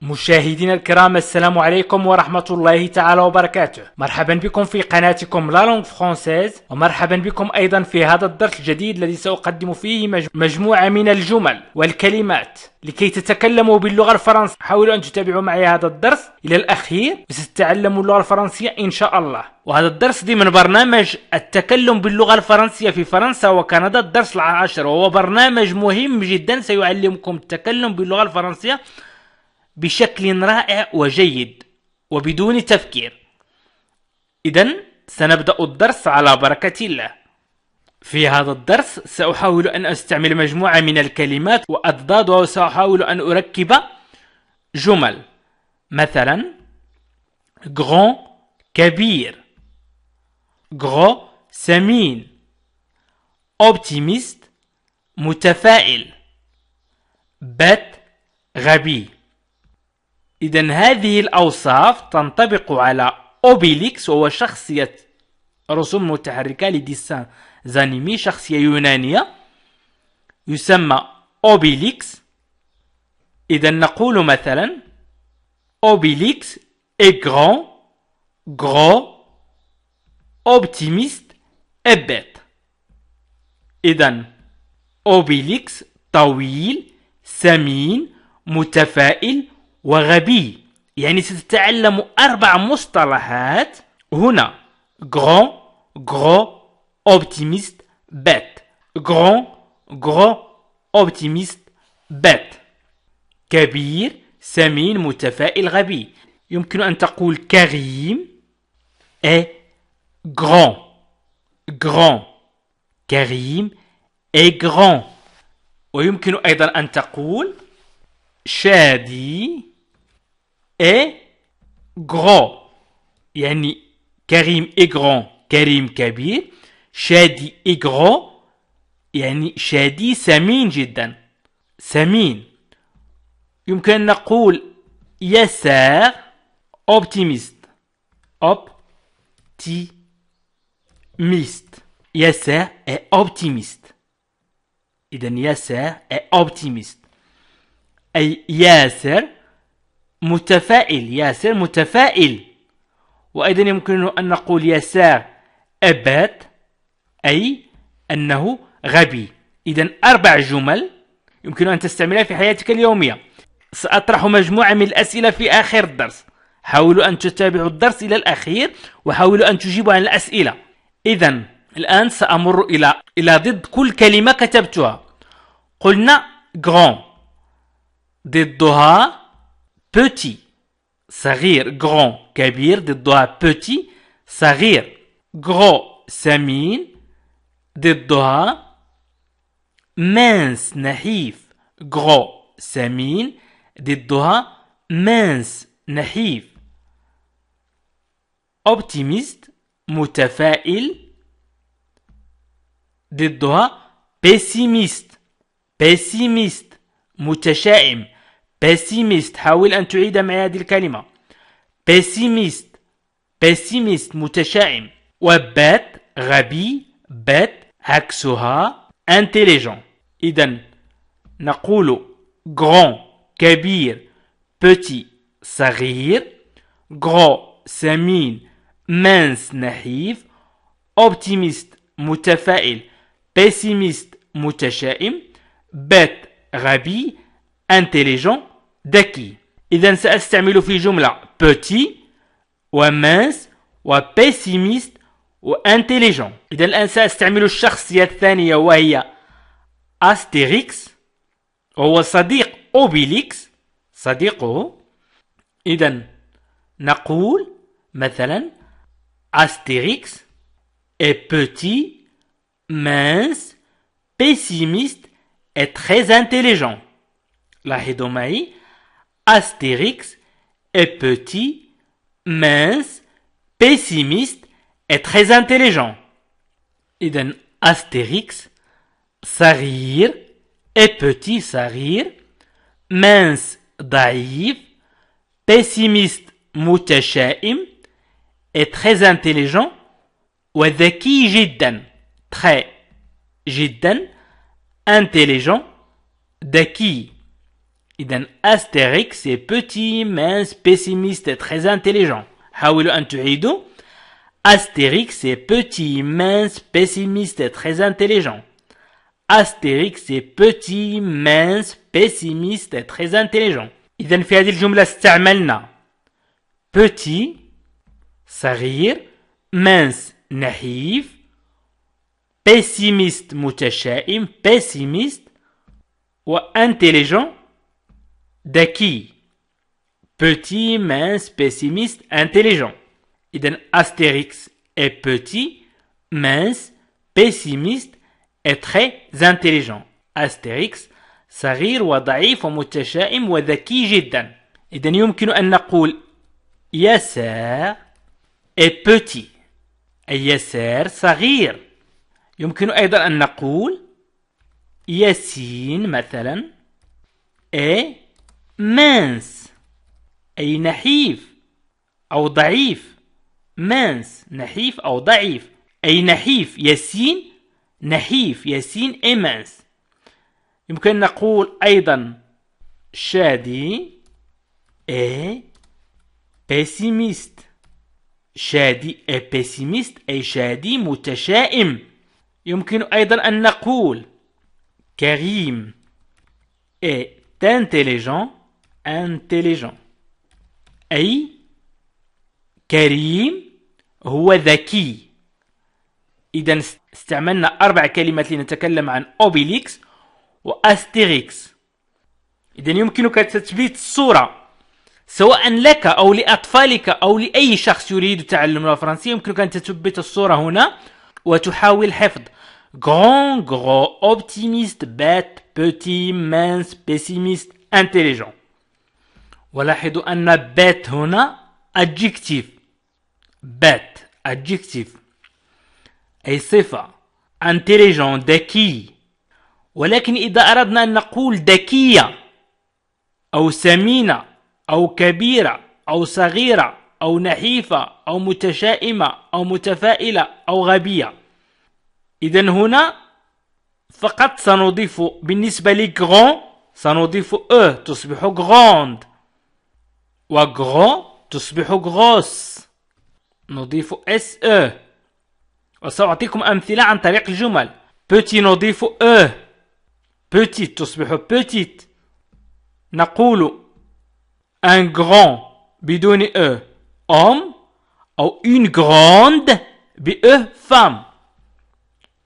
مشاهدينا الكرام، السلام عليكم ورحمة الله تعالى وبركاته. مرحبا بكم في قناتكم لا لونغ فرونسيز، ومرحبا بكم أيضا في هذا الدرس الجديد الذي سأقدم فيه مجموعة من الجمل والكلمات لكي تتكلموا باللغة الفرنسية. حاولوا أن تتابعوا معي هذا الدرس إلى الأخير وستتعلموا اللغة الفرنسية إن شاء الله. وهذا الدرس ضمن برنامج التكلم باللغة الفرنسية في فرنسا وكندا، الدرس 10، وهو برنامج مهم جدا سيعلمكم التكلم باللغة الفرنسية بشكل رائع وجيد وبدون تفكير. إذن سنبدأ الدرس على بركة الله. في هذا الدرس سأحاول أن أستعمل مجموعة من الكلمات وأضدادها، وسأحاول أن أركب جمل، مثلا grand كبير، gros سمين، optimiste متفائل، bête غبي. إذن هذه الأوصاف تنطبق على أوبيليكس، وهو شخصية رسوم متحركة لديسان زانيمي، شخصية يونانية يسمى أوبيليكس. إذن نقول مثلا أوبيليكس est grand, gros, optimiste et bête. إذن أوبيليكس طويل سمين متفائل وغبي. يعني ستتعلم 4 مصطلحات هنا: grand, gros, optimiste, bête. grand, gros, optimiste, bête. كبير سمين متفائل غبي. يمكن أن تقول كريم est grand. grand. كريم est grand. ويمكن أيضا أن تقول شادي est gros. يعني كريم est grand، كريم كبير. شادي est gros يعني شادي سمين جدا، سمين. يمكن أن نقول يسار optimiste. optimiste. يسار est optimiste. إذن يسار est optimiste أي ياسر متفائل. ياسر متفائل. وأيضا يمكن أن نقول يسار أبات أي أنه غبي. إذن 4 جمل يمكن أن تستعملها في حياتك اليومية. سأطرح مجموعة من الأسئلة في آخر الدرس. حاولوا أن تتابعوا الدرس إلى الأخير وحاولوا أن تجيبوا عن الأسئلة. إذن الآن سأمر إلى ضد كل كلمة كتبتها. قلنا grand، ضدها petit صغير. grand كبير، ضدها petit صغير. gros سمين، ضدها mince نحيف. gros سمين، ضدها mince نحيف. optimiste متفائل، ضدها pessimiste. pessimiste متشائم. pessimiste. حاول أن تعيد معي هذه الكلمة. pessimiste. pessimiste متشائم. وبات غبي. بات عكسها intelligent. إذن نقول grand كبير، petit صغير، gros سمين، mince نحيف، optimiste متفائل، pessimiste متشائم، bête غبي، intelligent ذكي. إذن سأستعمل في جملة petit وmince وpessimiste وintelligent. إذن الآن سأستعمل الشخصية الثانية وهي أستيريكس، وهو صديق أوبيليكس، صديقه. إذن نقول مثلا أستيريكس est petit, mince, pessimiste et très intelligent. لاحظوا معي: Astérix est petit, mince, pessimiste et très intelligent. إذن Astérix صغير est petit صغير، mince ضعيف، pessimiste متشائم، et très intelligent وذكي جدا. très جدا، intelligent ذكي. إذن Astérix est petit, mince, pessimiste et très intelligent. حاولوا أن تعيدوا. Astérix est petit, mince, pessimiste et très intelligent. Astérix est petit, mince, pessimiste et très intelligent. إذن في هذه الجملة استعملنا petit صغير، mince نحيف، pessimiste متشائم pessimiste، وintelligent ذكي. Petit, mince, pessimiste, intelligent. إذن Astérix est petit, mince, pessimiste et très intelligent. Astérix صغير وضعيف ومتشائم وذكي جدا. إذن يمكن أن نقول ياسر est petit، أي ياسر صغير. يمكن أيضا أن نقول ياسين مثلا est mince، أي نحيف أو ضعيف. mince نحيف أو ضعيف، أي نحيف. ياسين نحيف، ياسين est mince. يمكن نقول أيضا شادي est pessimiste. شادي est pessimiste، أي شادي متشائم. يمكن أيضا أن نقول كريم est intelligent، intelligent، أي كريم هو ذكي. إذا استعملنا 4 كلمات لنتكلم عن أوبيليكس وأستيريكس. إذا يمكنك تثبيت الصورة سواء لك أو لأطفالك أو لأي شخص يريد تعلم اللغة الفرنسية. يمكنك أن تثبت الصورة هنا وتحاول حفظ grand, gros, optimiste, bête, petit, mince, pessimiste, intelligent. ولاحظوا أن bête هنا adjectif. bête adjectif أي صفة. intelligent ذكي. ولكن إذا أردنا أن نقول ذكية أو سمينة أو كبيرة أو صغيرة أو نحيفة أو متشائمة أو متفائلة أو غبية، إذن هنا فقط سنضيف بالنسبة لغران سنضيف تصبح غراند، وغران تصبح غروس نضيف وسأعطيكم أمثلة عن طريق الجمل. petit نضيف petite تصبح petite. نقول un grand بدون homme أو une grande femme.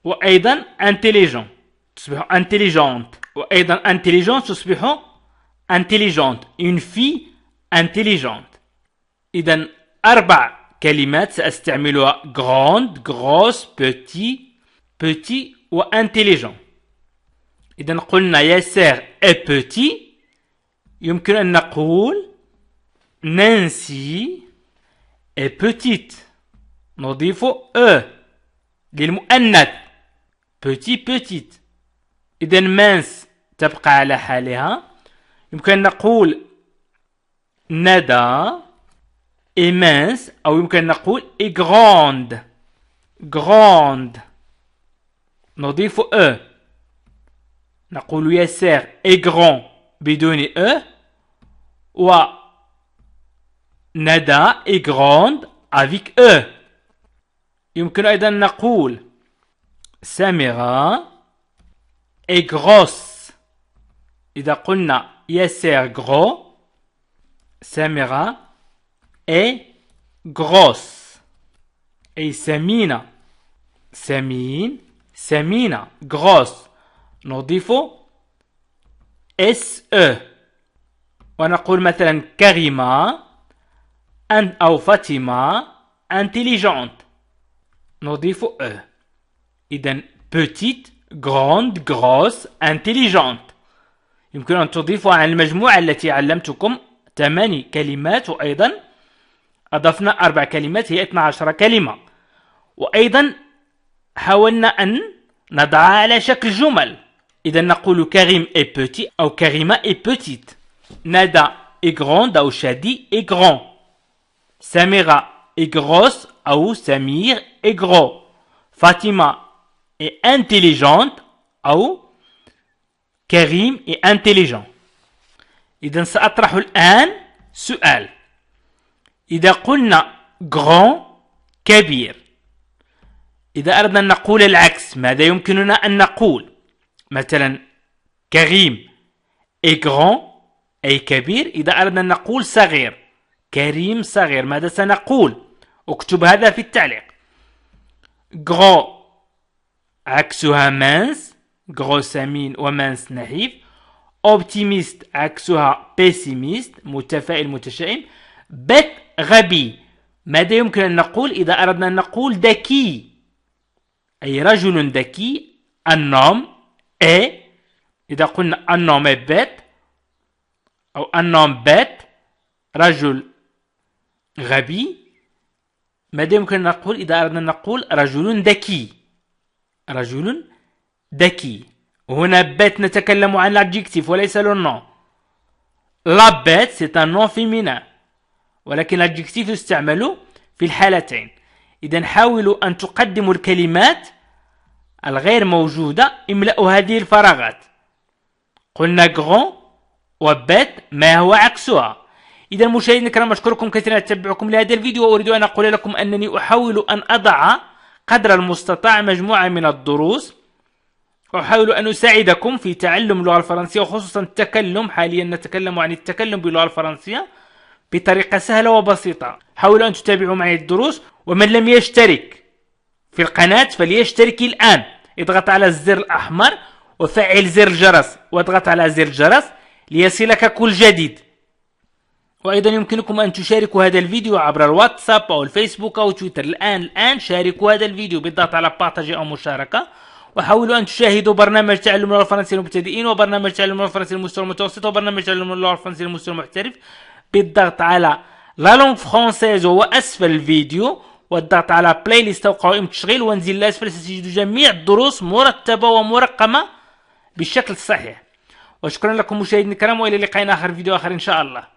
وأيضا intelligent تصبح intelligente، وأيضا intelligent تصبح intelligente، une fille intelligente. إذا 4 كلمات سأستعملها grande، grosse، petit وintelligent. إذا قلنا ياسر est petit. يمكن أن نقول نانسي est petite نضيف للمؤنث petit petite. إذا mince تبقى على حالها. يمكن أن نقول ندى est mince، أو يمكن أن نقول est grande نضيف نقول ياسر est grand بدون و ندى est grande avec يمكن أيضا نقول سميرة est grosse. إذا قلنا ياسر gros، سميرة est grosse، أي سمينة. سمينة grosse نضيف ونقول مثلا كريمة أو فاطمة intelligente نضيف إذن petite، grande، grosse، intelligente. يمكن أن تضيفها على المجموعة التي علمتكم 8 كلمات، وأيضا أضفنا 4 كلمات هي 12 كلمة. وأيضا حاولنا أن نضعها على شكل جمل. إذا نقول كريم est petit أو كريمة est petite. ندى est grande أو شادي est grand. سميرة est grosse أو سمير est gros. فاطمة est intelligente أو كريم est intelligent. إذا سأطرح الآن سؤال. إذا قلنا grand كبير، إذا أردنا أن نقول العكس ماذا يمكننا أن نقول؟ مثلا كريم est grand أي كبير. إذا أردنا أن نقول صغير، كريم صغير، ماذا سنقول؟ اكتب هذا في التعليق. grand عكسها mince، gros سمين ومانس نحيف. optimiste عكسها pessimiste، متفائل متشائم. bête غبي، ماذا يمكن أن نقول إذا أردنا أن نقول ذكي أي رجل ذكي؟ un homme est، إذا قلنا un homme est bête أو un homme bête رجل غبي، ماذا يمكن أن نقول إذا أردنا أن نقول رجل ذكي؟ رجل ذكي. هنا bête نتكلم عن l'adjectif وليس le nom. la bête c'est un nom féminin، ولكن l'adjectif يستعمل في الحالتين. إذا حاولوا أن تقدموا الكلمات الغير موجودة، املأوا هذه الفراغات. قلنا grand وبيت ما هو عكسها. إذا مشاهدينا الكرام أشكركم كثيرا على تتبعكم لهذا الفيديو، وأريد أن أقول لكم أنني أحاول أن أضع قدر المستطاع مجموعة من الدروس، أحاول أن أساعدكم في تعلم اللغة الفرنسية، وخصوصا التكلم. حاليا نتكلم عن التكلم باللغة الفرنسية بطريقة سهلة وبسيطة. حاولوا أن تتابعوا معي الدروس، ومن لم يشترك في القناة فليشترك الآن. اضغط على الزر الأحمر وفعل زر الجرس، واضغط على زر الجرس ليصلك كل جديد. وأيضا يمكنكم أن تشاركوا هذا الفيديو عبر الواتساب أو الفيسبوك أو تويتر. الآن شاركوا هذا الفيديو بالضغط على بارتاجي أو مشاركة. وحاولوا أن تشاهدوا برنامج تعلم اللغة الفرنسية للمبتدئين، وبرنامج تعلم اللغة الفرنسية للمستوى المتوسط، وبرنامج تعلم اللغة الفرنسية للمستوى المحترف بالضغط على لا لونغ فرونسيز وهو أسفل الفيديو، والضغط على بلاي ليست أو قائمة تشغيل، وانزل لأسفل ستجد جميع الدروس مرتبة ومرقمة بالشكل الصحيح. وشكرا لكم مشاهدينا الكرام، وإلى لقاء آخر فيديو آخر إن شاء الله.